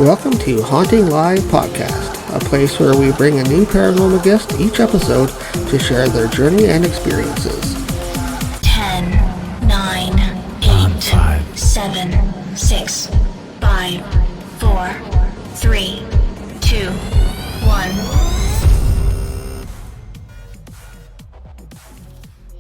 Welcome to Haunting Live Podcast, a place where we bring a new paranormal guest each episode to share their journey and experiences. 10, 9, 8, 7, 6, 5, 4, 3, 2, 1.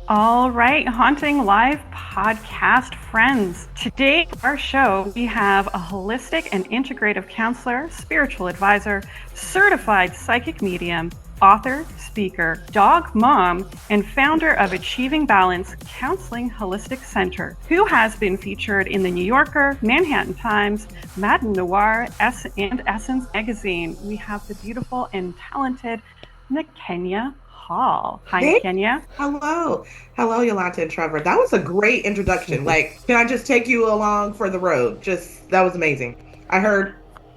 All right, Haunting Live podcast friends. Today, our show, we have a holistic and integrative counselor, spiritual advisor, certified psychic medium, author, speaker, dog mom, and founder of Achieving Balance Counseling Holistic Center, who has been featured in the New Yorker, Manhattan Times, Madame Noir, and Essence magazine. We have the beautiful and talented Nikenya Hall. Hi, Hey. Nikenya. Hello, Yolanta and Trevor. That was a great introduction. Can I just take you along for the road? That was amazing. I heard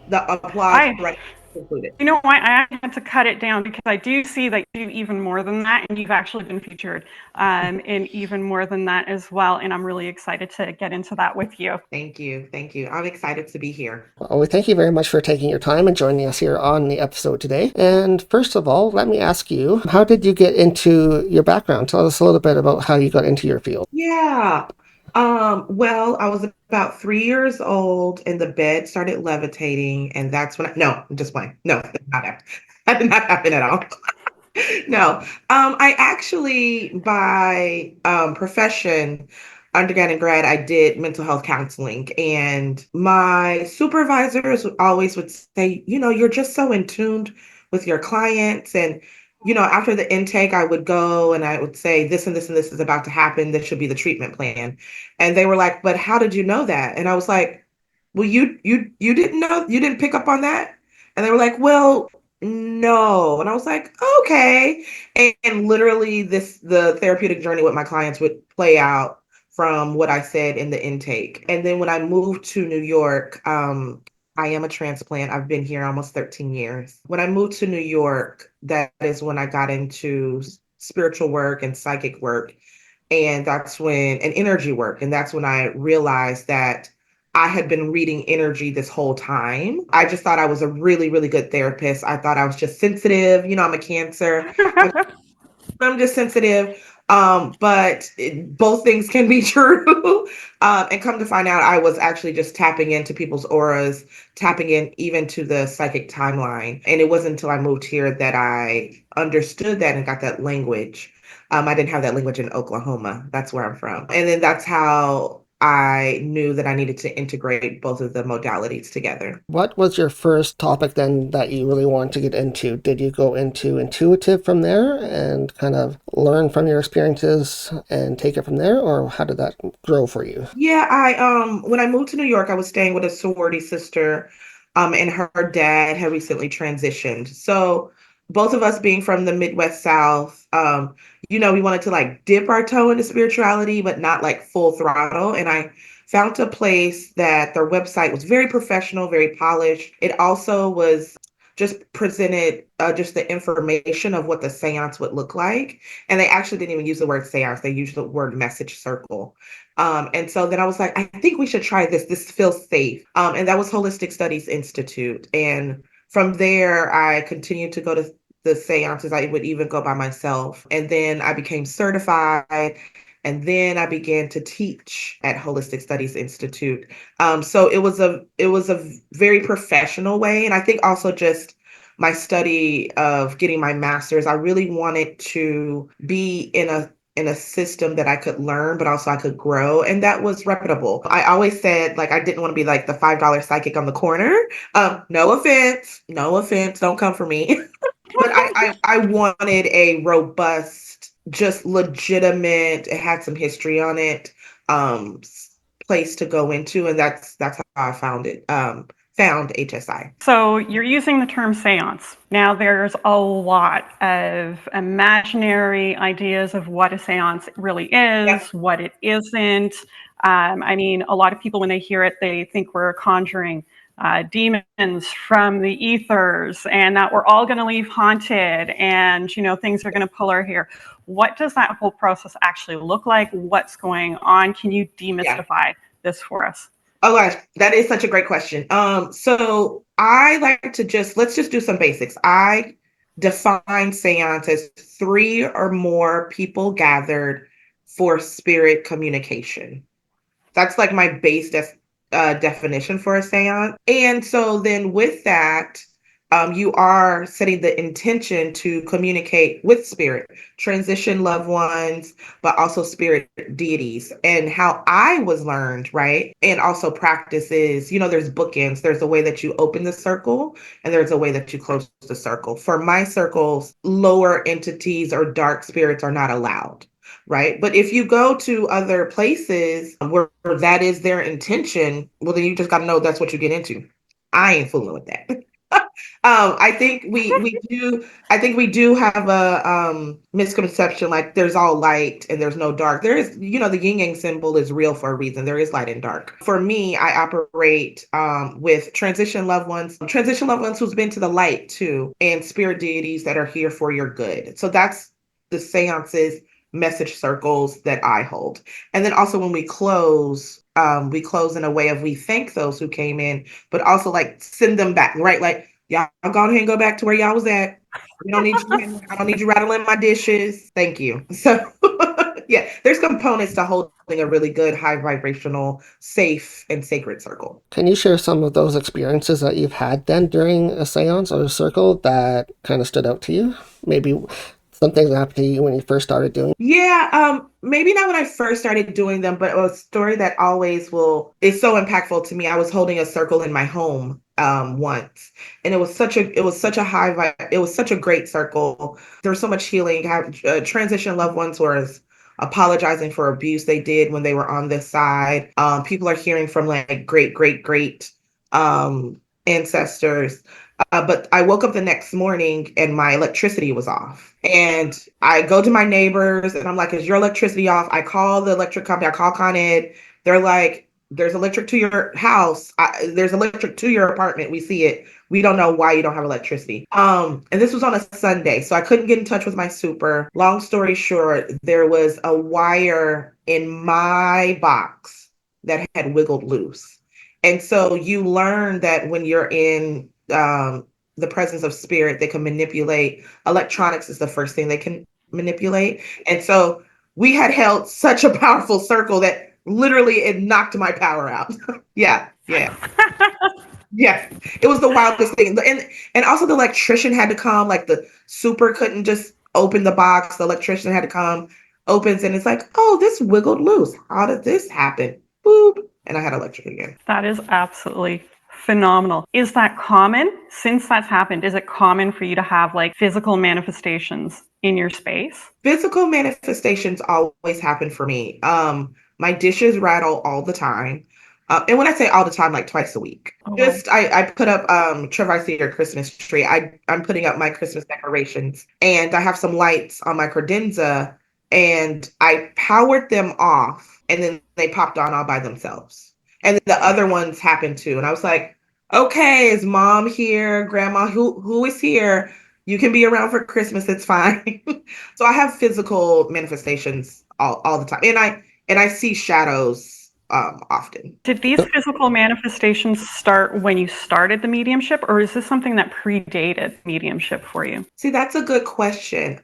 the applause right included. You know why I had to cut it down, because I do see that you do even more than that, and you've actually been featured in even more than that as well. And I'm really excited to get into that with you. Thank you. I'm excited to be here. Well, we thank you very much for taking your time and joining us here on the episode today. And first of all, let me ask you, how did you get into your background? Tell us a little bit about how you got into your field. Yeah. Well, I was about 3 years old and the bed started levitating, and that's when I'm just playing. No, that did not happen at all. No. I actually, by profession, undergrad and grad, I did mental health counseling, and my supervisors always would say, you're just so in tune with your clients. And after the intake, I would go and I would say, this and this and this is about to happen. This should be the treatment plan. And they were like, but how did you know that? And I was like, well, you didn't know, you didn't pick up on that? And they were like, well, no. And I was like, okay. And literally the therapeutic journey with my clients would play out from what I said in the intake. And then when I moved to New York, I am a transplant. I've been here almost 13 years. When I moved to New York, that is when I got into spiritual work and psychic work. And energy work. And that's when I realized that I had been reading energy this whole time. I just thought I was a really, really good therapist. I thought I was just sensitive. I'm a Cancer. I'm just sensitive. But both things can be true. And come to find out, I was actually just tapping into people's auras, tapping in even to the psychic timeline. And it wasn't until I moved here that I understood that and got that language. I didn't have that language in Oklahoma. That's where I'm from. And then that's how I knew that I needed to integrate both of the modalities together. What was your first topic then that you really wanted to get into? Did you go into intuitive from there and kind of learn from your experiences and take it from there? Or how did that grow for you? Yeah, when I moved to New York, I was staying with a sorority sister, and her dad had recently transitioned. So both of us being from the Midwest South, we wanted to dip our toe into spirituality, but not full throttle. And I found a place that their website was very professional, very polished. It also was just presented just the information of what the seance would look like. And they actually didn't even use the word seance. They used the word message circle. And so then I was like, I think we should try this. This feels safe. And that was Holistic Studies Institute. And from there, I continued to go to the seances. I would even go by myself. And then I became certified. And then I began to teach at Holistic Studies Institute. So it was a very professional way. And I think also just my study of getting my master's, I really wanted to be in a system that I could learn, but also I could grow. And that was reputable. I always said, I didn't want to be the $5 psychic on the corner. No offense, don't come for me. But I wanted a robust, just legitimate, it had some history on it, place to go into. And that's how I found HSI. So you're using the term seance. Now there's a lot of imaginary ideas of what a seance really is, what it isn't. A lot of people, when they hear it, they think we're conjuring demons from the ethers and that we're all going to leave haunted and, things are going to pull our hair. What does that whole process actually look like? What's going on? Can you demystify this for us? Oh gosh, that is such a great question. So I like to let's just do some basics. I define seance as three or more people gathered for spirit communication. That's like my definition for a seance. And so then with that, you are setting the intention to communicate with spirit, transition loved ones, but also spirit deities. And how I was learned, right? And also practices, there's bookends. There's a way that you open the circle and there's a way that you close the circle. For my circles, lower entities or dark spirits are not allowed. Right. But if you go to other places where that is their intention, well, then you just got to know that's what you get into. I ain't fooling with that. I think we do have a misconception, like there's all light and there's no dark. There is, the yin yang symbol is real for a reason. There is light and dark. For me, I operate with transition loved ones who's been to the light too, and spirit deities that are here for your good. So that's the seances message circles that I hold. And then also when we close in a way of we thank those who came in, but also like send them back, right? Like, y'all go ahead and go back to where y'all was at. We don't need you. I don't need you rattling my dishes. Thank you. So yeah, there's components to holding a really good, high vibrational, safe, and sacred circle. Can you share some of those experiences that you've had then during a seance or a circle that kind of stood out to you? Maybe something that happened to you when you first started doing? Yeah, maybe not when I first started doing them, but a story that always is so impactful to me. I was holding a circle in my home once, and it was such a great circle. There was so much healing. Transition loved ones was apologizing for abuse they did when they were on this side. People are hearing from like great, great, great ancestors. But I woke up the next morning and my electricity was off. And I go to my neighbors and I'm like, is your electricity off? I call the electric company, I call Con Ed. They're like, there's electric to your house. There's electric to your apartment. We see it. We don't know why you don't have electricity. And this was on a Sunday, so I couldn't get in touch with my super. Long story short, there was a wire in my box that had wiggled loose. And so you learn that when you're in the presence of spirit, they can manipulate. Electronics is the first thing they can manipulate. And so we had held such a powerful circle that literally it knocked my power out. Yeah. Yeah. It was the wildest thing. And also the electrician had to come, like the super couldn't just open the box. The electrician had to come, opens, and it's like, oh, this wiggled loose. How did this happen? Boop. And I had electric again. That is absolutely phenomenal. Is that common? Since that's happened, is it common for you to have like physical manifestations in your space? Physical manifestations always happen for me. My dishes rattle all the time. And when I say all the time, like twice a week. Oh, Just I put up Trevor, I see your Christmas tree. I'm putting up my Christmas decorations and I have some lights on my credenza and I powered them off and then they popped on all by themselves. And then the other ones happened too. And I was like, okay, is mom here? Grandma, who is here? You can be around for Christmas, it's fine. So I have physical manifestations all the time. And I see shadows often. Did these physical manifestations start when you started the mediumship, or is this something that predated mediumship for you? See, that's a good question.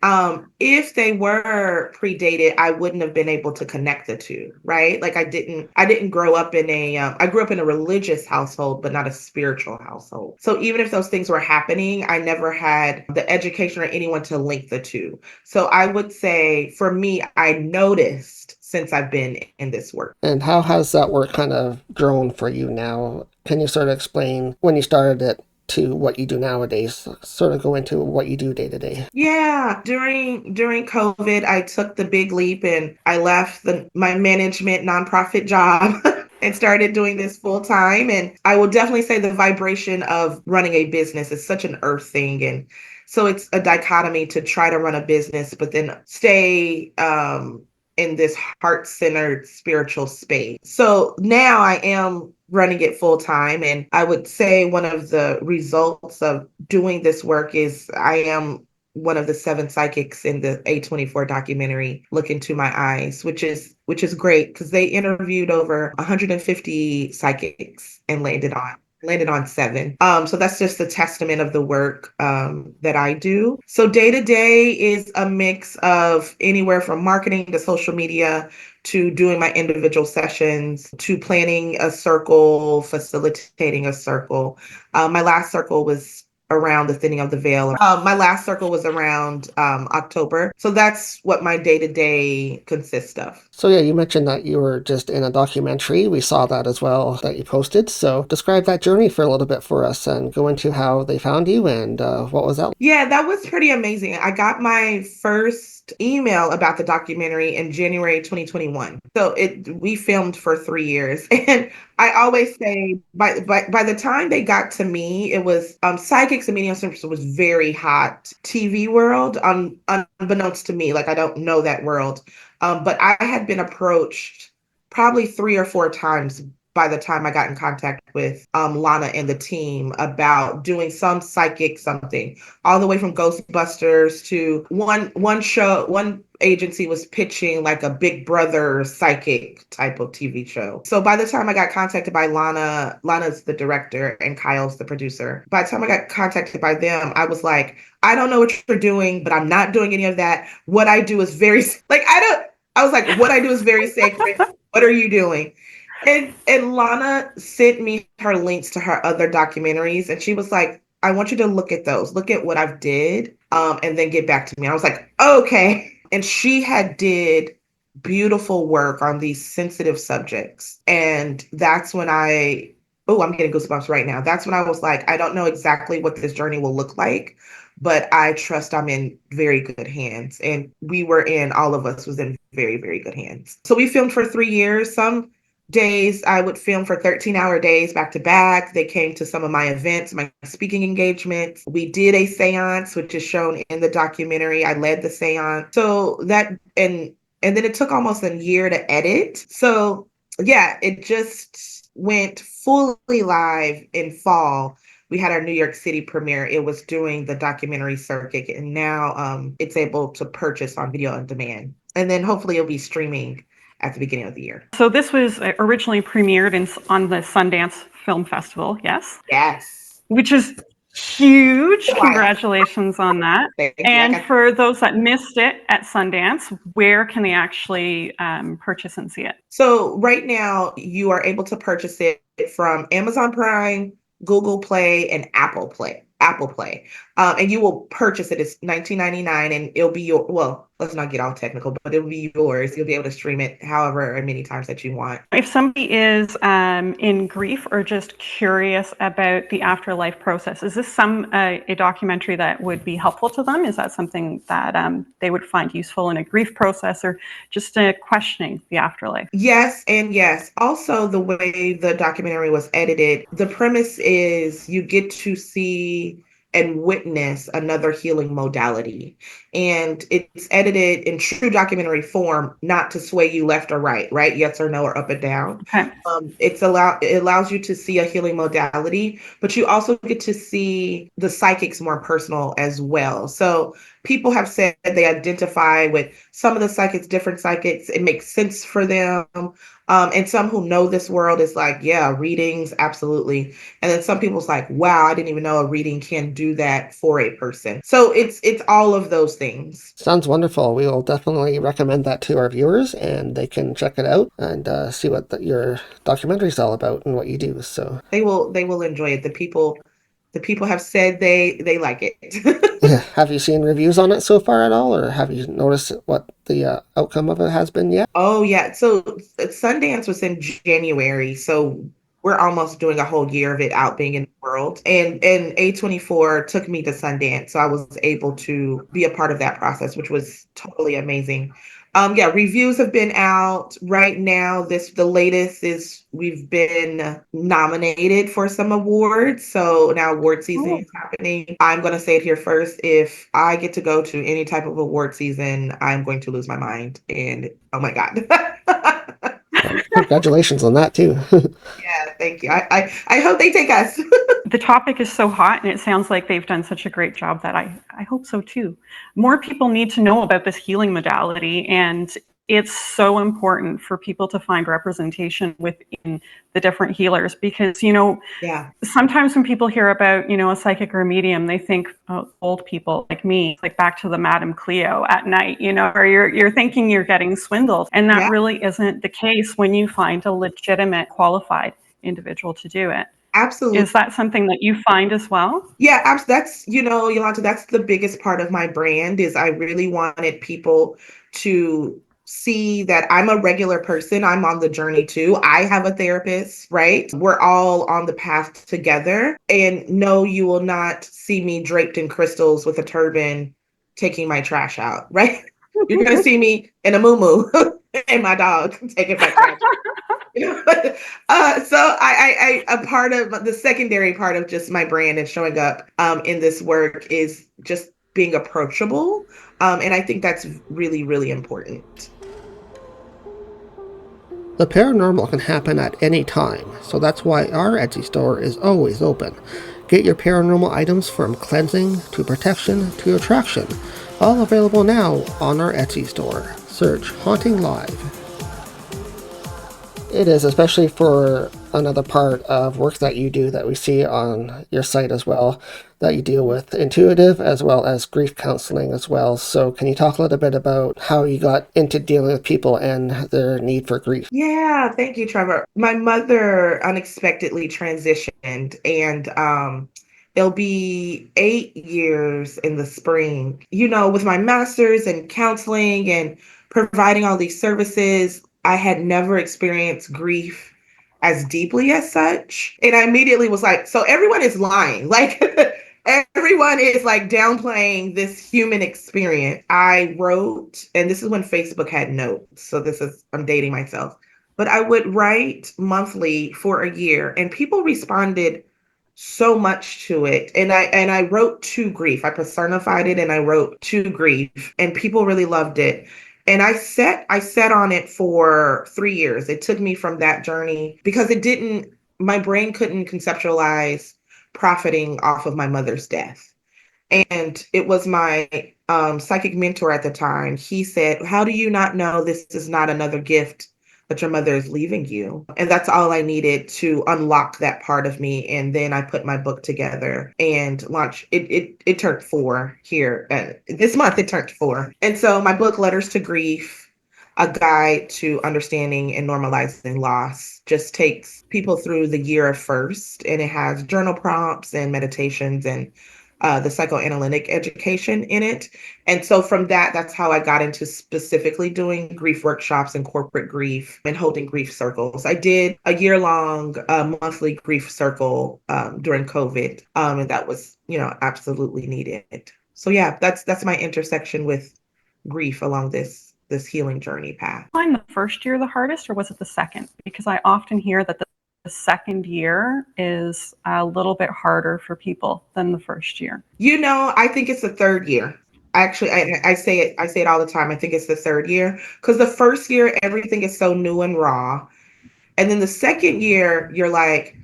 If they were predated, I wouldn't have been able to connect the two, right? Like I didn't grow up in I grew up in a religious household, but not a spiritual household. So even if those things were happening, I never had the education or anyone to link the two. So I would say for me, I noticed since I've been in this work. And how has that work kind of grown for you now? Can you sort of explain when you started it to what you do nowadays? Sort of go into what you do day to day. Yeah, during COVID, I took the big leap and I left my management nonprofit job and started doing this full time. And I will definitely say the vibration of running a business is such an earth thing. And so it's a dichotomy to try to run a business, but then stay in this heart-centered spiritual space. So now I am running it full time. And I would say one of the results of doing this work is I am one of the 7 psychics in the A24 documentary, Look Into My Eyes, which is great because they interviewed over 150 psychics and landed on landed on 7. So that's just a testament of the work that I do. So day to day is a mix of anywhere from marketing to social media to doing my individual sessions to planning a circle, facilitating a circle. My last circle was around the thinning of the veil. My last circle was around October. So that's what my day to day consists of. So yeah, you mentioned that you were just in a documentary. We saw that as well that you posted. So describe that journey for a little bit for us and go into how they found you and what was that like? Yeah, that was pretty amazing. I got my first email about the documentary in January 2021. So we filmed for 3 years. And I always say by the time they got to me, it was psychics and mediumship was very hot TV world, unbeknownst to me. Like I don't know that world. But I had been approached probably 3 or 4 times by the time I got in contact with Lana and the team about doing some psychic something, all the way from Ghostbusters to one agency was pitching like a Big Brother psychic type of TV show. So by the time I got contacted by Lana's the director and Kyle's the producer. By the time I got contacted by them, I was like, I don't know what you're doing, but I'm not doing any of that. What I do is very I was like, what I do is very sacred. What are you doing? And Lana sent me her links to her other documentaries, and she was like, I want you to look at those, look at what I've did, and then get back to me. I was like, okay. And she had did beautiful work on these sensitive subjects. And that's when I'm getting goosebumps right now. That's when I was like, I don't know exactly what this journey will look like, but I trust I'm in very good hands. And all of us was in very, very good hands. So we filmed for 3 years. Some days I would film for 13-hour days back to back. They came to some of my events, my speaking engagements. We did a seance, which is shown in the documentary. I led the seance. So that, and then it took almost a year to edit. So yeah, it just went fully live in fall. We had our New York City premiere. It was doing the documentary circuit, and now it's able to purchase on video on demand. And then hopefully it'll be streaming at the beginning of the year. So this was originally premiered on the Sundance Film Festival, yes? Yes. Which is huge. Wow. Congratulations on that. Thank you. And for those that missed it at Sundance, where can they actually purchase and see it? So right now you are able to purchase it from Amazon Prime, Google Play, and Apple Play. And you will purchase it. It's $19.99, and it'll be let's not get all technical, but it'll be yours. You'll be able to stream it however many times that you want. If somebody is in grief or just curious about the afterlife process, is this a documentary that would be helpful to them? Is that something that they would find useful in a grief process, or just questioning the afterlife? Yes and yes. Also, the way the documentary was edited, the premise is you get to see and witness another healing modality. And it's edited in true documentary form, not to sway you left or right, yes or no, or up and down. Okay. It allows you to see a healing modality, but you also get to see the psychics more personal as well. So people have said they identify with some of the psychics, different psychics. It makes sense for them. And some who know this world is like, yeah, readings, absolutely. And then some people's like, wow, I didn't even know a reading can do that for a person. So it's all of those things. Sounds wonderful. We will definitely recommend that to our viewers, and they can check it out and see what your documentary is all about and what you do. So they will enjoy it. The people have said they like it. Have you seen reviews on it so far at all, or have you noticed what the outcome of it has been yet? Oh, yeah. So Sundance was in January. So we're almost doing a whole year of it out being in the world. And A24 took me to Sundance. So I was able to be a part of that process, which was totally amazing. Reviews have been out right now. The latest is we've been nominated for some awards. So now award season is happening. I'm going to say it here first. If I get to go to any type of award season, I'm going to lose my mind. And oh my God. Congratulations on that too. Yeah, thank you. I hope they take us. The topic is so hot, and it sounds like they've done such a great job that I hope so too. More people need to know about this healing modality, and it's so important for people to find representation within the different healers, because, Yeah. sometimes when people hear about, a psychic or a medium, they think, oh, old people like me, like back to the Madame Cleo at night, where you're thinking you're getting swindled. And that Yeah. really isn't the case when you find a legitimate, qualified individual to do it. Absolutely. Is that something that you find as well? Yeah, that's, Yolanta, that's the biggest part of my brand is I really wanted people to see that I'm a regular person. I'm on the journey too. I have a therapist, right? We're all on the path together. And no, you will not see me draped in crystals with a turban taking my trash out, right? You're going to see me in a muumuu and my dog taking my trash so a part of the secondary part of just my brand and showing up in this work is just being approachable. And I think that's really, really important. The paranormal can happen at any time, so that's why our Etsy store is always open. Get your paranormal items from cleansing to protection to attraction, all available now on our Etsy store. Search Haunting Live. It is, especially for another part of work that you do that we see on your site as well, that you deal with intuitive as well as grief counseling as well. So can you talk a little bit about how you got into dealing with people and their need for grief? Yeah, thank you, Trevor. My mother unexpectedly transitioned, and it'll be 8 years in the spring. With my master's in counseling and providing all these services, I had never experienced grief as deeply as such. And I immediately was like, so everyone is lying. Like, everyone is like downplaying this human experience. I wrote, and this is when Facebook had notes. So I'm dating myself, but I would write monthly for a year, and people responded so much to it. And I wrote to grief. I personified it and I wrote to grief, and people really loved it. And I sat on it for 3 years. It took me from that journey because my brain couldn't conceptualize profiting off of my mother's death. And it was my psychic mentor at the time. He said, how do you not know this is not another gift that your mother is leaving you? And that's all I needed to unlock that part of me. And then I put my book together and launched it. It turned 4 here. This month it turned 4. And so my book, Letters to Grief, a guide to understanding and normalizing loss, just takes people through the year of first. And it has journal prompts and meditations and the psychoanalytic education in it. And so from that's how I got into specifically doing grief workshops and corporate grief and holding grief circles. I did a year-long monthly grief circle during COVID, and that was, absolutely needed. So yeah, that's my intersection with grief along this healing journey path. Find the first year the hardest, or was it the second? Because I often hear that the second year is a little bit harder for people than the first year. I think it's the third year. Actually, I say it all the time. I think it's the third year because the first year, everything is so new and raw. And then the second year, you're like,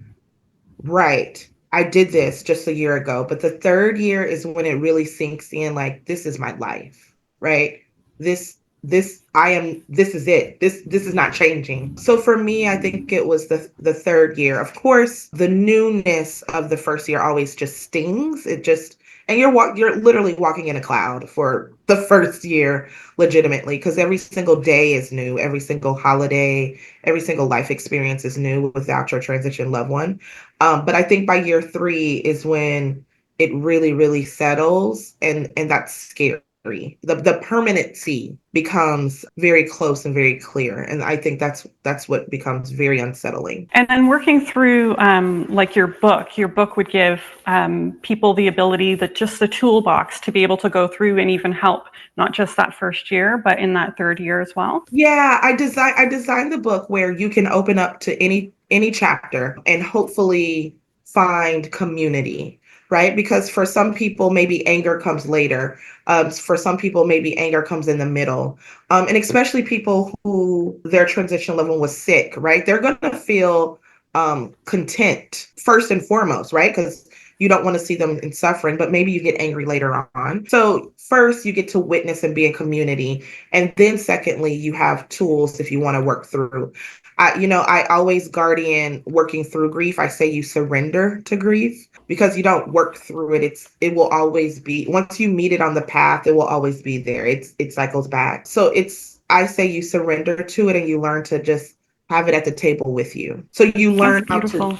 right, I did this just a year ago. But the third year is when it really sinks in, like, this is my life, right? This is it. This is not changing. So for me, I think it was the third year. Of course, the newness of the first year always just stings. And you're literally walking in a cloud for the first year, legitimately, because every single day is new, every single holiday, every single life experience is new without your transition loved one. But I think by year 3 is when it really, really settles, and that's scary. The permanency becomes very close and very clear, and I think that's what becomes very unsettling. And then working through like your book would give people the ability, that just the toolbox to be able to go through and even help not just that first year, but in that third year as well. Yeah, I designed the book where you can open up to any chapter and hopefully find community, right? Because for some people, maybe anger comes later. For some people, maybe anger comes in the middle. And especially people who their transition level was sick, right? They're going to feel content first and foremost, right? Because you don't want to see them in suffering, but maybe you get angry later on. So first you get to witness and be in community. And then secondly, you have tools if you want to work through. I always guardian working through grief. I say you surrender to grief because you don't work through it. It will always be, once you meet it on the path, it will always be there. It cycles back. So I say you surrender to it and you learn to just have it at the table with you. So you That's learn how to beautiful.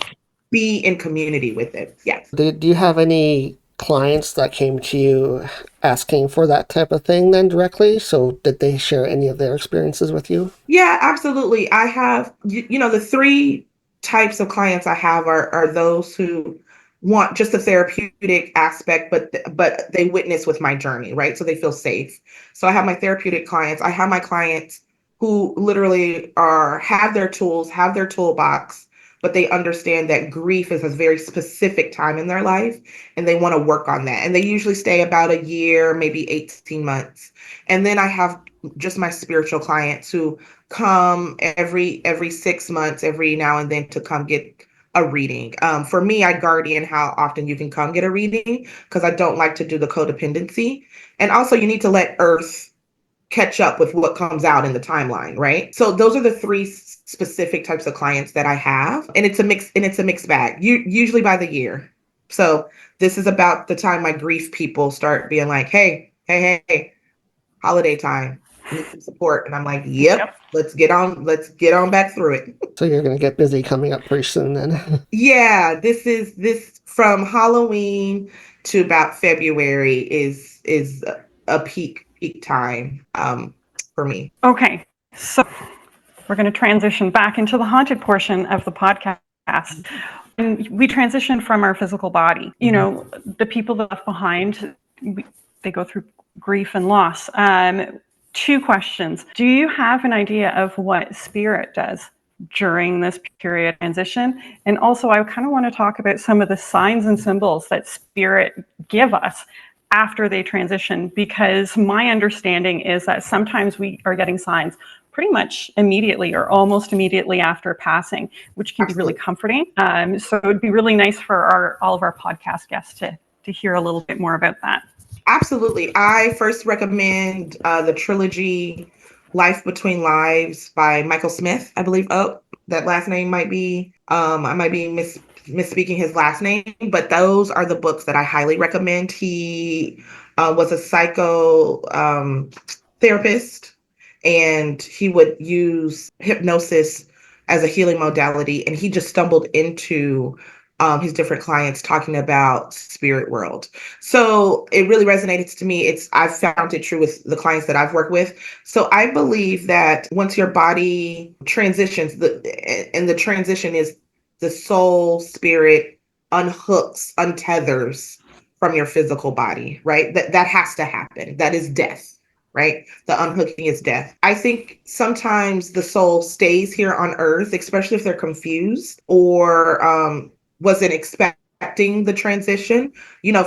be in community with it. Yes. Do you have any clients that came to you asking for that type of thing then directly? So did they share any of their experiences with you? Yeah, absolutely. I have, the three types of clients I have are those who want just the therapeutic aspect, but they witness with my journey, right? So they feel safe. So I have my therapeutic clients. I have my clients who literally have their tools, have their toolbox, but they understand that grief is a very specific time in their life and they want to work on that. And they usually stay about a year, maybe 18 months. And then I have just my spiritual clients who come every 6 months, every now and then to come get a reading. For me, I guardian how often you can come get a reading because I don't like to do the codependency. And also you need to let Earth catch up with what comes out in the timeline, right? So those are the three specific types of clients that I have. And it's a mixed bag, usually by the year. So this is about the time my grief people start being like, hey, holiday time, need some support. And I'm like, yep, let's get on back through it. So you're going to get busy coming up pretty soon then. Yeah, this from Halloween to about February is a peak time for me. Okay, so we're going to transition back into the haunted portion of the podcast. And we transition from our physical body. The people that are left behind, they go through grief and loss. Two questions. Do you have an idea of what spirit does during this period of transition? And also, I kind of want to talk about some of the signs and symbols that spirit give us after they transition, because my understanding is that sometimes we are getting signs pretty much immediately or almost immediately after passing, which can be really comforting. So it would be really nice for all of our podcast guests to hear a little bit more about that. Absolutely. I first recommend the trilogy Life Between Lives by Michael Smith, I believe. Oh, that last name might be, I might be misspeaking his last name, but those are the books that I highly recommend. He was a psycho therapist, and he would use hypnosis as a healing modality. And he just stumbled into his different clients talking about spirit world. So it really resonated to me. I've found it true with the clients that I've worked with. So I believe that once your body transitions, and the transition is the soul spirit unhooks, untethers from your physical body, right? That has to happen. That is death. Right? The unhooking is death. I think sometimes the soul stays here on earth, especially if they're confused or wasn't expecting the transition.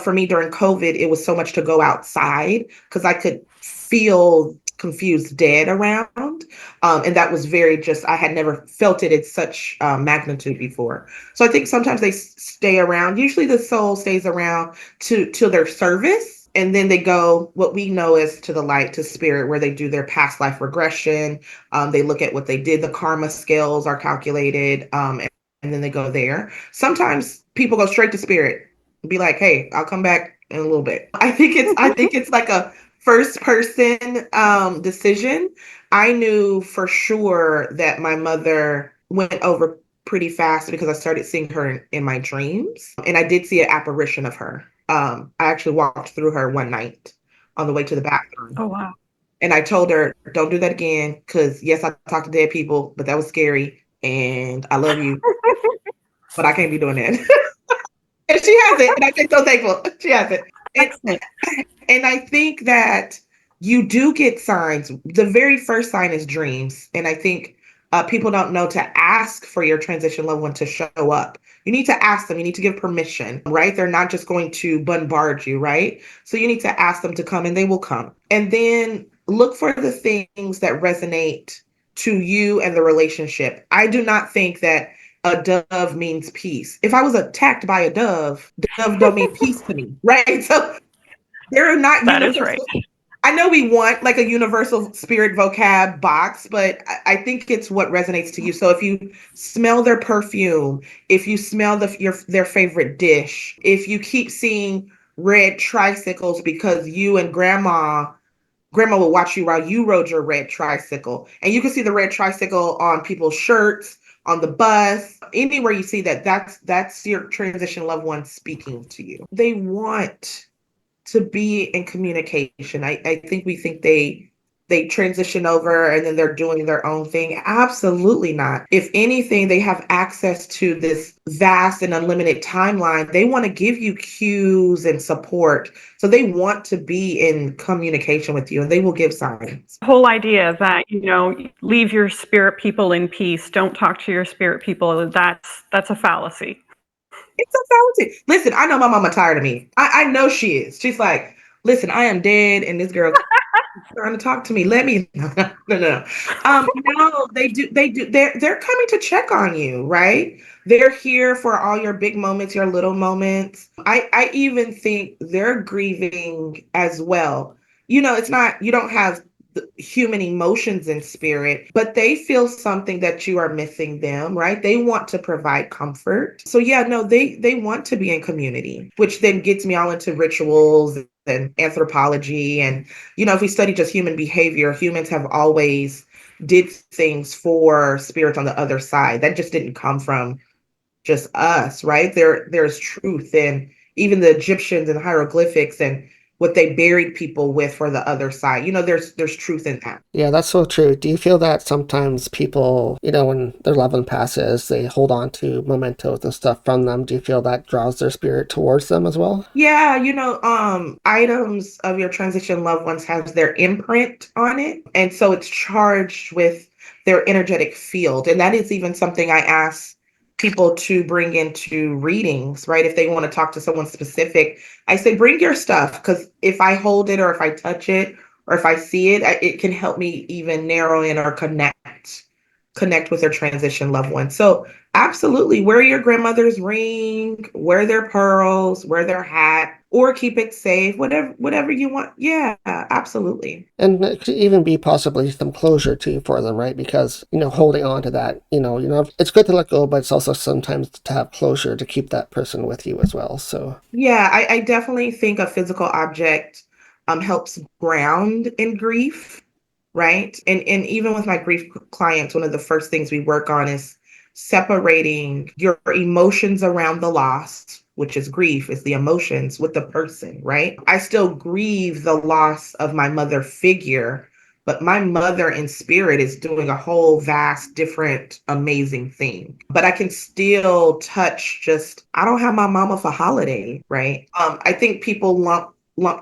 For me during COVID, it was so much to go outside because I could feel confused dead around. And that was I had never felt it at such magnitude before. So I think sometimes they stay around. Usually the soul stays around till their service. And then they go, what we know as to the light, to spirit, where they do their past life regression. They look at what they did. The karma scales are calculated. And then they go there. Sometimes people go straight to spirit and be like, hey, I'll come back in a little bit. I think it's like a first person decision. I knew for sure that my mother went over pretty fast because I started seeing her in my dreams. And I did see an apparition of her. I actually walked through her one night on the way to the bathroom. Oh, wow. And I told her, don't do that again. Because yes, I talk to dead people, but that was scary. And I love you, but I can't be doing that. And she has it. And I feel so thankful. She has it. And I think that you do get signs. The very first sign is dreams. And I think people don't know to ask for your transition loved one to show up. You need to ask them. You need to give permission, right? They're not just going to bombard you, right? So you need to ask them to come, and they will come. And then look for the things that resonate to you and the relationship. I do not think that a dove means peace. If I was attacked by a dove don't mean peace to me, right? So there are not That is right. universal. I know we want like a universal spirit vocab box, but I think it's what resonates to you. So if you smell their perfume, if you smell their favorite dish, if you keep seeing red tricycles because you and grandma will watch you while you rode your red tricycle, and you can see the red tricycle on people's shirts, on the bus, anywhere you see that, that's your transition loved one speaking to you. They want to be in communication. I think we think they transition over and then they're doing their own thing. Absolutely not. If anything, they have access to this vast and unlimited timeline. They want to give you cues and support. So they want to be in communication with you, and they will give signs. The whole idea that, leave your spirit people in peace, don't talk to your spirit people, that's a fallacy. It's a fallacy. Listen, I know my mama tired of me. I know she is. She's like, listen, I am dead, and this girl trying to talk to me. Let me no. No, they do. They're coming to check on you, right? They're here for all your big moments, your little moments. I even think they're grieving as well. It's not, you don't have the human emotions in spirit, but they feel something that you are missing them, right? They want to provide comfort. So yeah, no, they want to be in community, which then gets me all into rituals and anthropology. And if we study just human behavior, humans have always did things for spirits on the other side. That just didn't come from just us, right? There's truth in even the Egyptians and hieroglyphics and what they buried people with for the other side. There's truth in that. Yeah, that's so true. Do you feel that sometimes people, when their loved one passes, they hold on to mementos and stuff from them? Do you feel that draws their spirit towards them as well? Yeah, items of your transition loved ones has their imprint on it. And so it's charged with their energetic field. And that is even something I ask people to bring into readings, right? If they want to talk to someone specific, I say, bring your stuff, because if I hold it or if I touch it or if I see it, it can help me even narrow in or connect with their transition loved one. So absolutely, wear your grandmother's ring, wear their pearls, wear their hat, or keep it safe, whatever you want. Yeah, absolutely. And it could even be possibly some closure too for them, right? Because, holding on to that, it's good to let go, but it's also sometimes to have closure to keep that person with you as well. So Yeah, I definitely think a physical object helps ground in grief, right? And even with my grief clients, one of the first things we work on is separating your emotions around the loss, which is grief, is the emotions, with the person, right? I still grieve the loss of my mother figure, but my mother in spirit is doing a whole vast, different, amazing thing. But I can still touch, just, I don't have my mama for holiday, right? I think people lump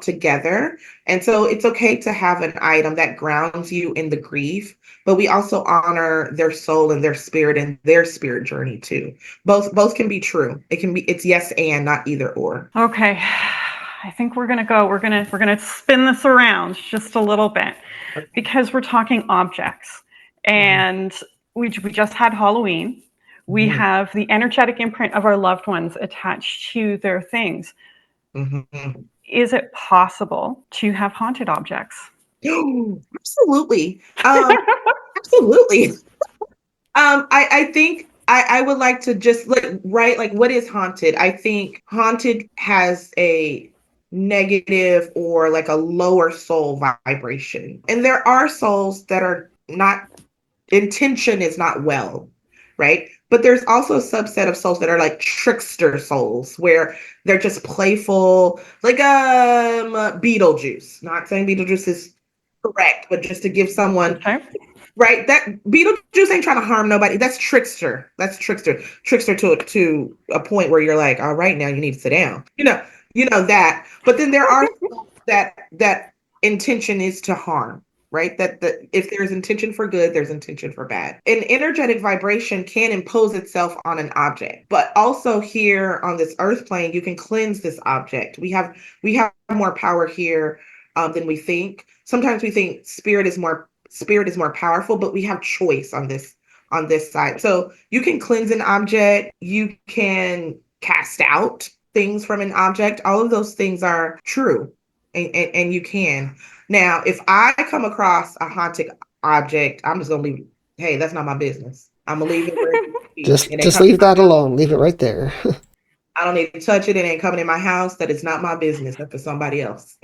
together. And so it's okay to have an item that grounds you in the grief, but we also honor their soul and their spirit journey too. Both can be true. It's yes and, not either or. Okay. I think we're going to go. We're going to spin this around just a little bit, because we're talking objects, and we just had Halloween. We have the energetic imprint of our loved ones attached to their things. Mm-hmm. Is it possible to have haunted objects? Absolutely. Absolutely. I think I would like to just like what is haunted? I think haunted has a negative or like a lower soul vibration. And there are souls that are not, intention is not well, right? But there's also a subset of souls that are like trickster souls, where they're just playful, like Beetlejuice. Not saying Beetlejuice is correct, but just to give someone, Okay. right, that Beetlejuice ain't trying to harm nobody. That's trickster. Trickster to a point where you're like, all right, now you need to sit down. You know that. But then there are that intention is to harm, right? That if there's intention for good, there's intention for bad. An energetic vibration can impose itself on an object, but also here on this earth plane, you can cleanse this object. We have more power here than we think. Sometimes we think spirit is more powerful, but we have choice on on this side. So you can cleanse an object, you can cast out things from an object. All of those things are true, and you can. Now, if I come across a haunted object, I'm just gonna leave. Hey, that's not my business. I'm gonna leave it where it needs to be. It ain't Just coming in leave that my house. alone. Leave it right there. I don't need to touch it. It ain't coming in my house. That is not my business. That's for somebody else.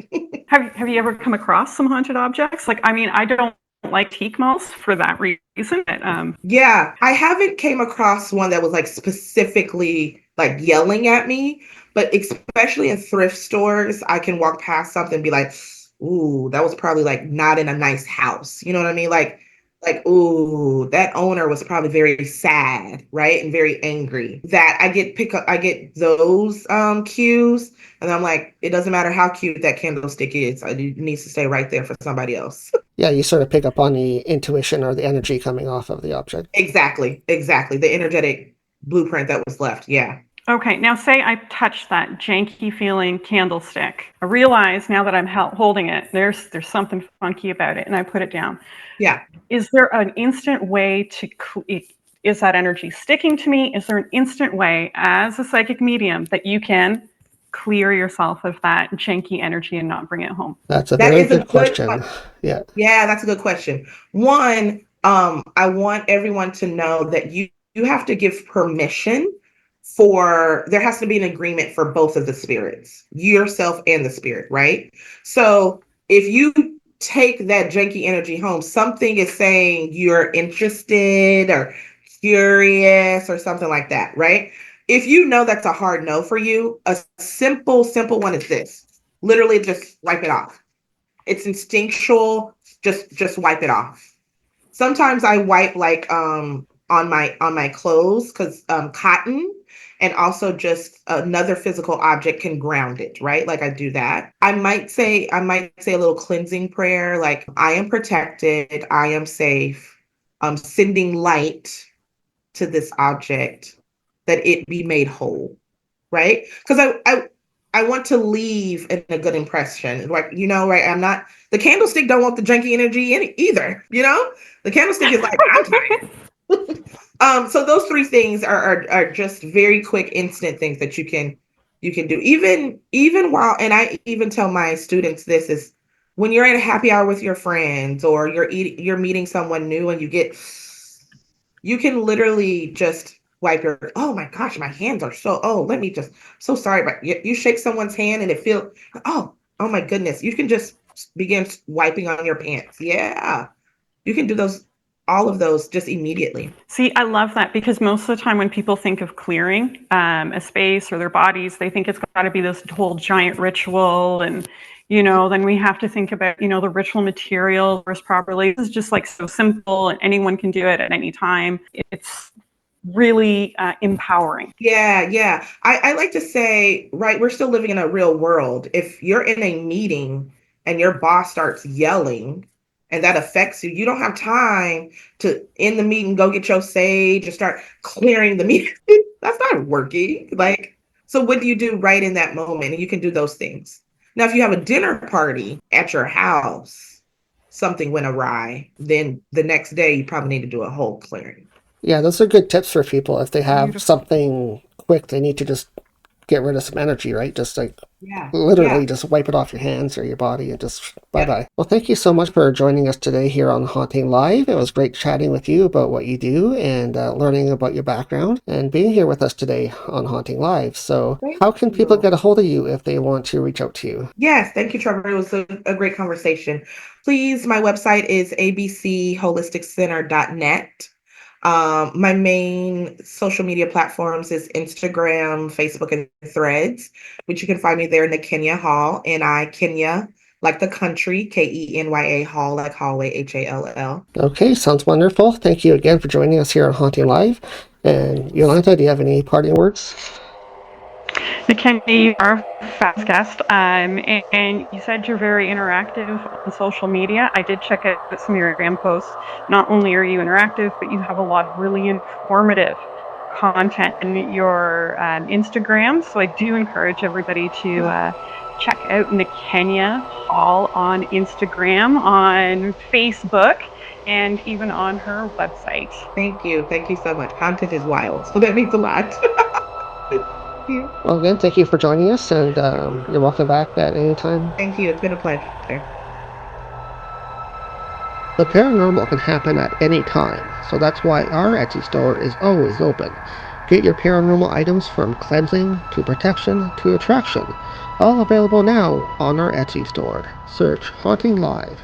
Have you ever come across some haunted objects? Like, I mean, I don't like teak malls for that reason. But, Yeah, I haven't came across one that was like specifically like yelling at me, but especially in thrift stores, I can walk past something and be like, "Ooh, that was probably like not in a nice house." You know what I mean? Like, ooh, that owner was probably very sad, right? And very angry. That I get those cues, and I'm like, it doesn't matter how cute that candlestick is, it needs to stay right there for somebody else. Yeah, you sort of pick up on the intuition or the energy coming off of the object. Exactly, exactly. The energetic blueprint that was left. Yeah. okay, now say I touch that janky feeling candlestick. I realize now that I'm holding it, there's something funky about it, and I put it down. Yeah. Is there an instant way to is that energy sticking to me? Is there an instant way as a psychic medium that you can clear yourself of that janky energy and not bring it home? That's a That very is a good good question. question. Yeah. Yeah, that's a good question. One, I want everyone to know that you have to give permission for there has to be an agreement for both of the spirits, yourself and the spirit, right? So if you take that janky energy home, something is saying you're interested or curious or something like that, right? If you know that's a hard no for you, a simple one is this. Literally just wipe it off. It's instinctual. Just wipe it off. Sometimes I wipe like on my clothes because cotton and also just another physical object can ground it, right? Like I do that. I might say a little cleansing prayer like I am protected, I am safe. I'm sending light to this object that it be made whole, right? Because I want to leave in a good impression. Like, you know, right? I'm not the candlestick don't want the junky energy in it either, you know? The candlestick is like, I'm tired. So those three things are just very quick, instant things that you can do. Even while and I even tell my students this is when you're at a happy hour with your friends or you're meeting someone new and you can literally just wipe your oh my gosh, my hands are so oh let me just so sorry but you shake someone's hand and it feel oh my goodness, you can just begin wiping on your pants. Yeah, you can do those all of those just immediately. See, I love that because most of the time when people think of clearing a space or their bodies, they think it's got to be this whole giant ritual. And, you know, then we have to think about, you know, the ritual material versus properly. This is just like so simple and anyone can do it at any time. It's really empowering. Yeah. I like to say, right, we're still living in a real world. If you're in a meeting and your boss starts yelling and that affects you, you don't have time to in the meeting go get your sage and start clearing the meeting. That's not working. Like, so what do you do right in that moment? And you can do those things. Now, if you have a dinner party at your house, something went awry, then the next day you probably need to do a whole clearing. Yeah, those are good tips for people if they have Beautiful. something quick they need to just get rid of some energy, right? Just like Yeah. literally just wipe it off your hands or your body and just bye Yeah. bye. Well, thank you so much for joining us today here on Haunting Live. It was great chatting with you about what you do and learning about your background and being here with us today on Haunting Live. So, Thank how can people you. get a hold of you if they want to reach out to you? Yes, thank you, Trevor. It was a great conversation. Please, my website is abcholisticcenter.net. My main social media platforms is Instagram, Facebook, and Threads, which you can find me there, Nikenya Hall, Kenya, like the country, Kenya Hall, like hallway, HALL. Okay, sounds wonderful. Thank you again for joining us here on Haunting Live. And Yolanta, do you have any parting words? Nikenya, you are a fast guest, and you said you're very interactive on social media. I did check out some of your Instagram posts. Not only are you interactive, but you have a lot of really informative content in your Instagram. So I do encourage everybody to Check out Nikenya, all on Instagram, on Facebook, and even on her website. Thank you. Thank you so much. Content is wild, so that means a lot. Thank you. Well, again, thank you for joining us, and you're welcome back at any time. Thank you. It's been a pleasure. The paranormal can happen at any time, so that's why our Etsy store is always open. Get your paranormal items from cleansing to protection to attraction, all available now on our Etsy store. Search Haunting Live.